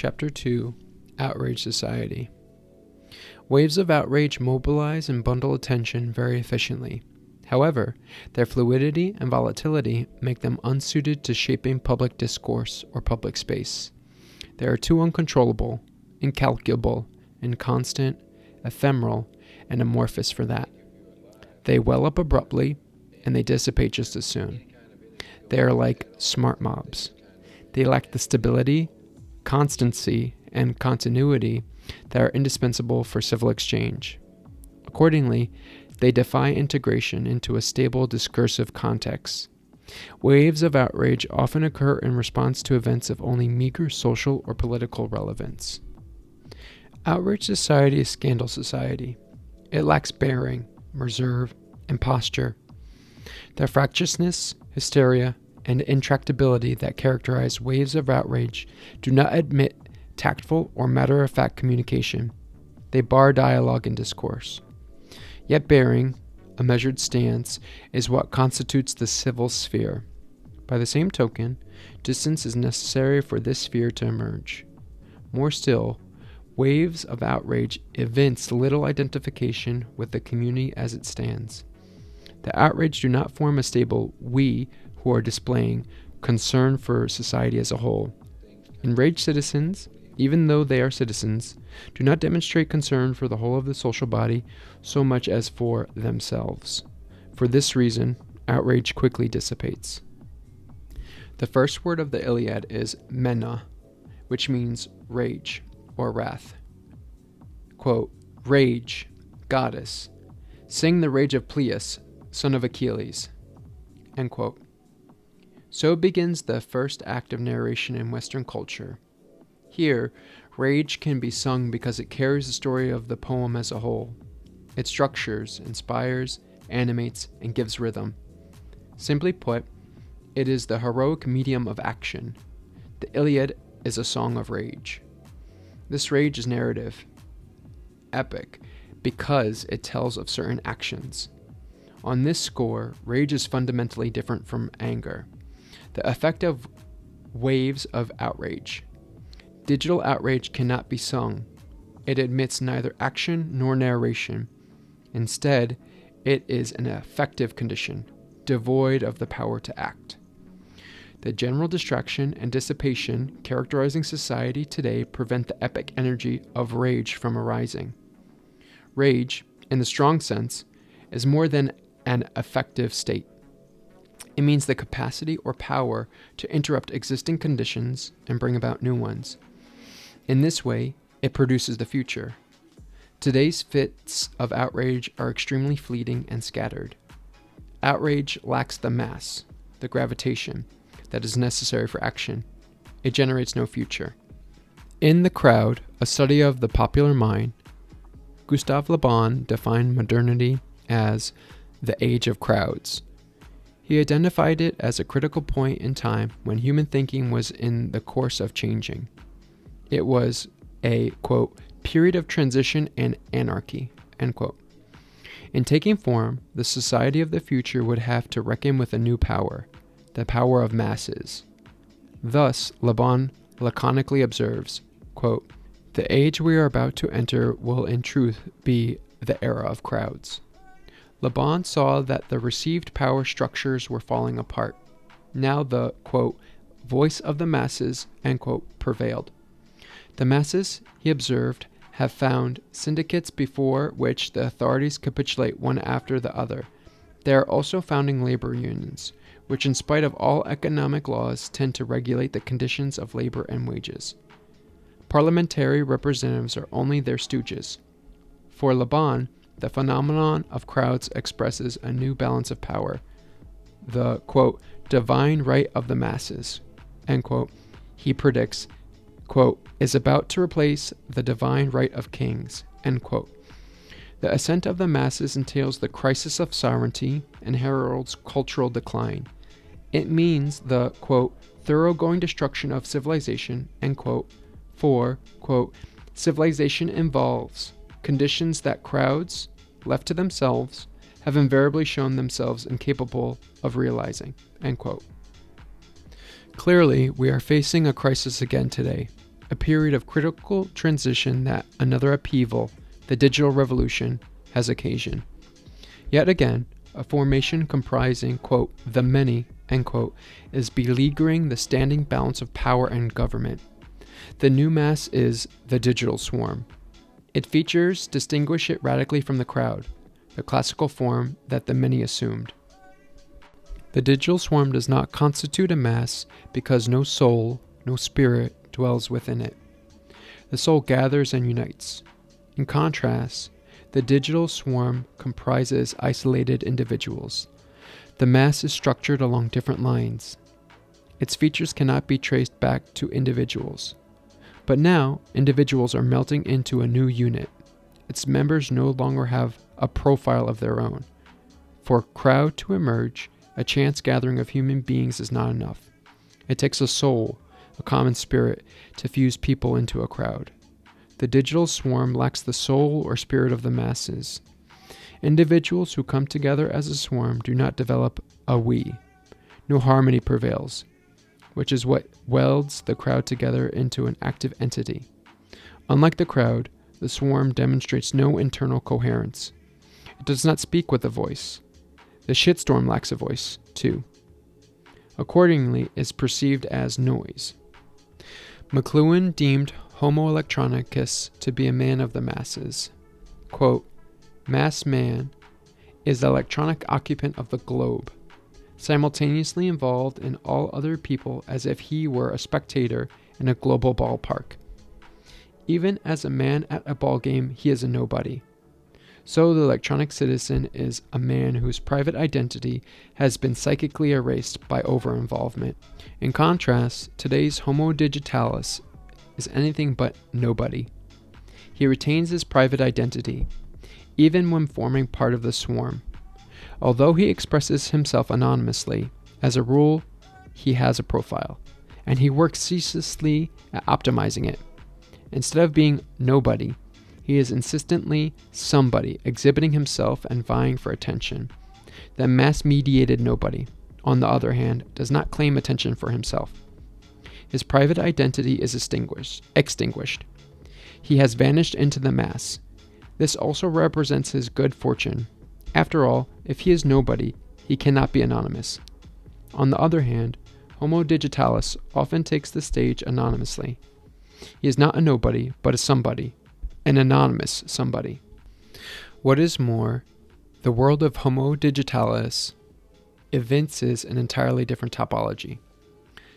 Chapter 2, Outrage Society. Waves of outrage mobilize and bundle attention very efficiently. However, their fluidity and volatility make them unsuited to shaping public discourse or public space. They are too uncontrollable, incalculable, inconstant, ephemeral, and amorphous for that. They well up abruptly, and they dissipate just as soon. They are like smart mobs. They lack the stability, constancy, and continuity that are indispensable for civil exchange. Accordingly, they defy integration into a stable discursive context. Waves of outrage often occur in response to events of only meager social or political relevance. Outrage society is scandal society. It lacks bearing, reserve, and posture. The fractiousness, hysteria, and intractability that characterize waves of outrage do not admit tactful or matter-of-fact communication. They bar dialogue and discourse. Yet bearing, a measured stance, is what constitutes the civil sphere. By the same token, distance is necessary for this sphere to emerge. More still, waves of outrage evince little identification with the community as it stands. The outrage do not form a stable we who are displaying concern for society as a whole. Enraged citizens, even though they are citizens, do not demonstrate concern for the whole of the social body so much as for themselves. For this reason, outrage quickly dissipates. The first word of the Iliad is mena, which means rage or wrath. Quote, "Rage, goddess, sing the rage of Peleus, son of Achilles." End quote. So begins the first act of narration in Western culture. Here, rage can be sung because it carries the story of the poem as a whole. It structures, inspires, animates, and gives rhythm. Simply put, it is the heroic medium of action. The Iliad is a song of rage. This rage is narrative, epic, because it tells of certain actions. On this score, rage is fundamentally different from anger. The effect of waves of outrage. Digital outrage cannot be sung. It admits neither action nor narration. Instead, it is an affective condition, devoid of the power to act. The general distraction and dissipation characterizing society today prevent the epic energy of rage from arising. Rage, in the strong sense, is more than an affective state. It means the capacity or power to interrupt existing conditions and bring about new ones. In this way, it produces the future. Today's fits of outrage are extremely fleeting and scattered. Outrage lacks the mass, the gravitation, that is necessary for action. It generates no future. In The Crowd, a study of the popular mind, Gustave Le Bon defined modernity as the age of crowds. He identified it as a critical point in time when human thinking was in the course of changing. It was a, quote, period of transition and anarchy, end quote. In taking form, the society of the future would have to reckon with a new power, the power of masses. Thus, Le Bon laconically observes, quote, "The age we are about to enter will in truth be the era of crowds." Le Bon saw that the received power structures were falling apart. Now the, quote, voice of the masses, end quote, prevailed. The masses, he observed, have found syndicates before which the authorities capitulate one after the other. They are also founding labor unions, which in spite of all economic laws tend to regulate the conditions of labor and wages. Parliamentary representatives are only their stooges. For Le Bon, the phenomenon of crowds expresses a new balance of power, the, quote, divine right of the masses, end quote, he predicts, quote, is about to replace the divine right of kings, end quote. The ascent of the masses entails the crisis of sovereignty and heralds cultural decline. It means the, quote, thoroughgoing destruction of civilization, end quote, for, quote, civilization involves conditions that crowds, left to themselves, have invariably shown themselves incapable of realizing, end quote. Clearly, we are facing a crisis again today, a period of critical transition that another upheaval, the digital revolution, has occasioned. Yet again, a formation comprising, quote, the many, end quote, is beleaguering the standing balance of power and government. The new mass is the digital swarm. Its features distinguish it radically from the crowd, the classical form that the many assumed. The digital swarm does not constitute a mass because no soul, no spirit dwells within it. The soul gathers and unites. In contrast, the digital swarm comprises isolated individuals. The mass is structured along different lines. Its features cannot be traced back to individuals. But now, individuals are melting into a new unit. Its members no longer have a profile of their own. For a crowd to emerge, a chance gathering of human beings is not enough. It takes a soul, a common spirit, to fuse people into a crowd. The digital swarm lacks the soul or spirit of the masses. Individuals who come together as a swarm do not develop a we. No harmony prevails, which is what welds the crowd together into an active entity. Unlike the crowd, the swarm demonstrates no internal coherence. It does not speak with a voice. The shitstorm lacks a voice, too. Accordingly, is perceived as noise. McLuhan deemed Homo electronicus to be a man of the masses. Quote, mass man is the electronic occupant of the globe, simultaneously involved in all other people as if he were a spectator in a global ballpark. Even as a man at a ballgame, he is a nobody. So the electronic citizen is a man whose private identity has been psychically erased by over-involvement. In contrast, today's Homo digitalis is anything but nobody. He retains his private identity, even when forming part of the swarm. Although he expresses himself anonymously, as a rule, he has a profile, and he works ceaselessly at optimizing it. Instead of being nobody, he is insistently somebody, exhibiting himself and vying for attention. The mass-mediated nobody, on the other hand, does not claim attention for himself. His private identity is extinguished. He has vanished into the mass. This also represents his good fortune. After all, if he is nobody, he cannot be anonymous. On the other hand, Homo digitalis often takes the stage anonymously. He is not a nobody, but a somebody, an anonymous somebody. What is more, the world of Homo digitalis evinces an entirely different topology.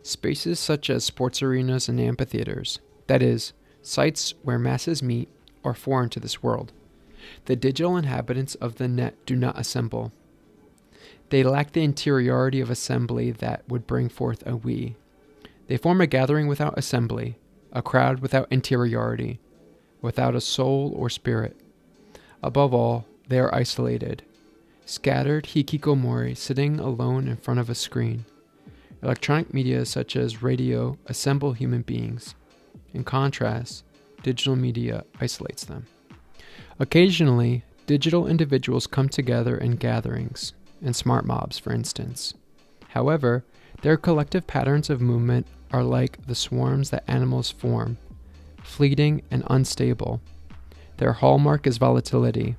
Spaces such as sports arenas and amphitheaters, that is, sites where masses meet, are foreign to this world. The digital inhabitants of the net do not assemble. They lack the interiority of assembly that would bring forth a we. They form a gathering without assembly, a crowd without interiority, without a soul or spirit. Above all, they are isolated, scattered hikikomori sitting alone in front of a screen. Electronic media such as radio assemble human beings. In contrast, digital media isolates them. Occasionally, digital individuals come together in gatherings, in smart mobs, for instance. However, their collective patterns of movement are like the swarms that animals form, fleeting and unstable. Their hallmark is volatility.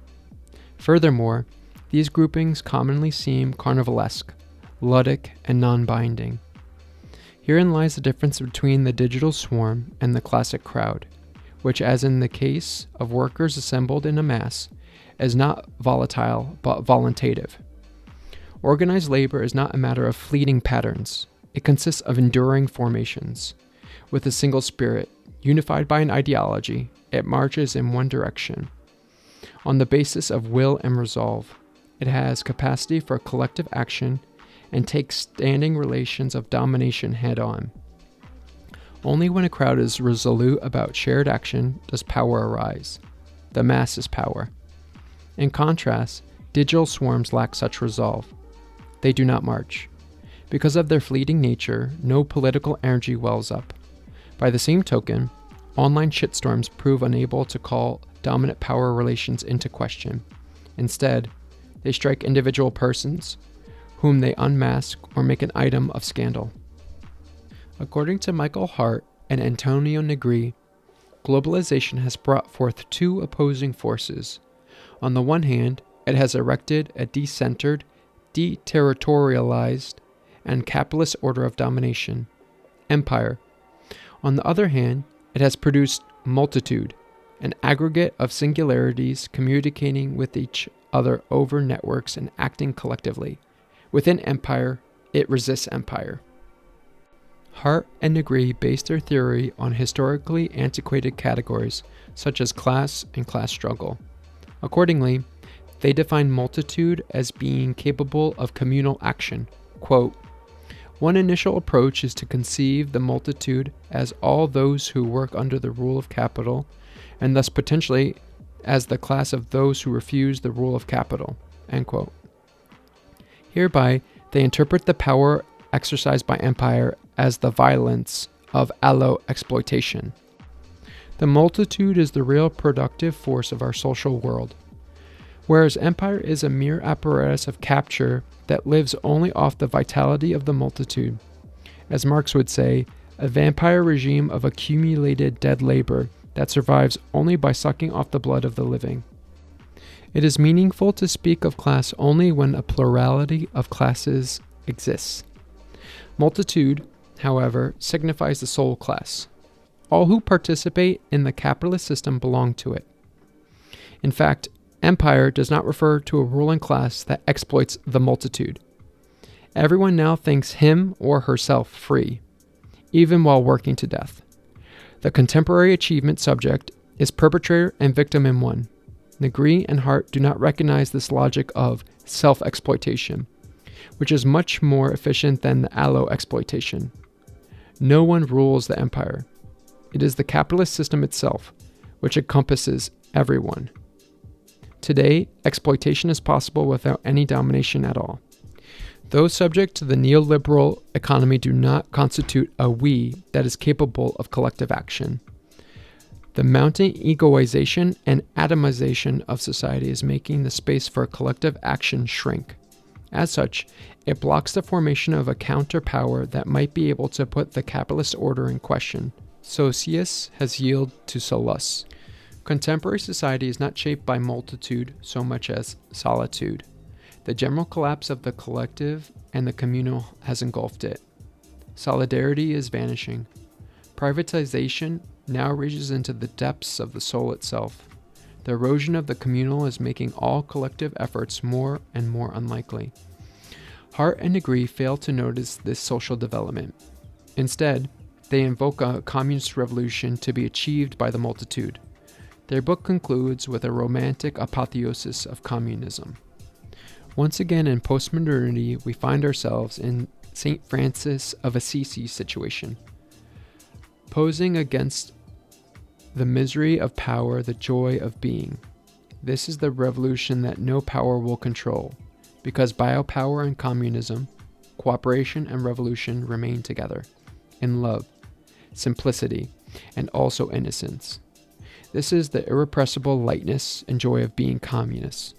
Furthermore, these groupings commonly seem carnivalesque, ludic, and non-binding. Herein lies the difference between the digital swarm and the classic crowd, which, as in the case of workers assembled in a mass, is not volatile but voluntative. Organized labor is not a matter of fleeting patterns. It consists of enduring formations. With a single spirit, unified by an ideology, it marches in one direction. On the basis of will and resolve, it has capacity for collective action and takes standing relations of domination head-on. Only when a crowd is resolute about shared action does power arise. The mass is power. In contrast, digital swarms lack such resolve. They do not march. Because of their fleeting nature, no political energy wells up. By the same token, online shitstorms prove unable to call dominant power relations into question. Instead, they strike individual persons, whom they unmask or make an item of scandal. According to Michael Hart and Antonio Negri, globalization has brought forth two opposing forces. On the one hand, it has erected a decentered, deterritorialized, and capitalist order of domination, empire. On the other hand, it has produced multitude, an aggregate of singularities communicating with each other over networks and acting collectively. Within empire, it resists empire. Hart and Negri based their theory on historically antiquated categories such as class and class struggle. Accordingly, they define multitude as being capable of communal action. Quote, one initial approach is to conceive the multitude as all those who work under the rule of capital, and thus potentially as the class of those who refuse the rule of capital. End quote. Hereby, they interpret the power exercised by empire as the violence of allo exploitation. The multitude is the real productive force of our social world, whereas empire is a mere apparatus of capture that lives only off the vitality of the multitude. As Marx would say, a vampire regime of accumulated dead labor that survives only by sucking off the blood of the living. It is meaningful to speak of class only when a plurality of classes exists. Multitude, however, signifies the sole class. All who participate in the capitalist system belong to it. In fact, empire does not refer to a ruling class that exploits the multitude. Everyone now thinks him or herself free, even while working to death. The contemporary achievement subject is perpetrator and victim in one. Negri and Hart do not recognize this logic of self-exploitation, which is much more efficient than the allo-exploitation. No one rules the empire. It is the capitalist system itself, which encompasses everyone. Today, exploitation is possible without any domination at all. Those subject to the neoliberal economy do not constitute a we that is capable of collective action. The mounting egoization and atomization of society is making the space for collective action shrink. As such, it blocks the formation of a counterpower that might be able to put the capitalist order in question. Socius has yielded to solus. Contemporary society is not shaped by multitude so much as solitude. The general collapse of the collective and the communal has engulfed it. Solidarity is vanishing. Privatization now reaches into the depths of the soul itself. The erosion of the communal is making all collective efforts more and more unlikely. Hart and Negri fail to notice this social development. Instead, they invoke a communist revolution to be achieved by the multitude. Their book concludes with a romantic apotheosis of communism. Once again, in postmodernity, we find ourselves in St. Francis of Assisi situation, posing against the misery of power, the joy of being. This is the revolution that no power will control, because biopower and communism, cooperation and revolution remain together, in love, simplicity, and also innocence. This is the irrepressible lightness and joy of being communists.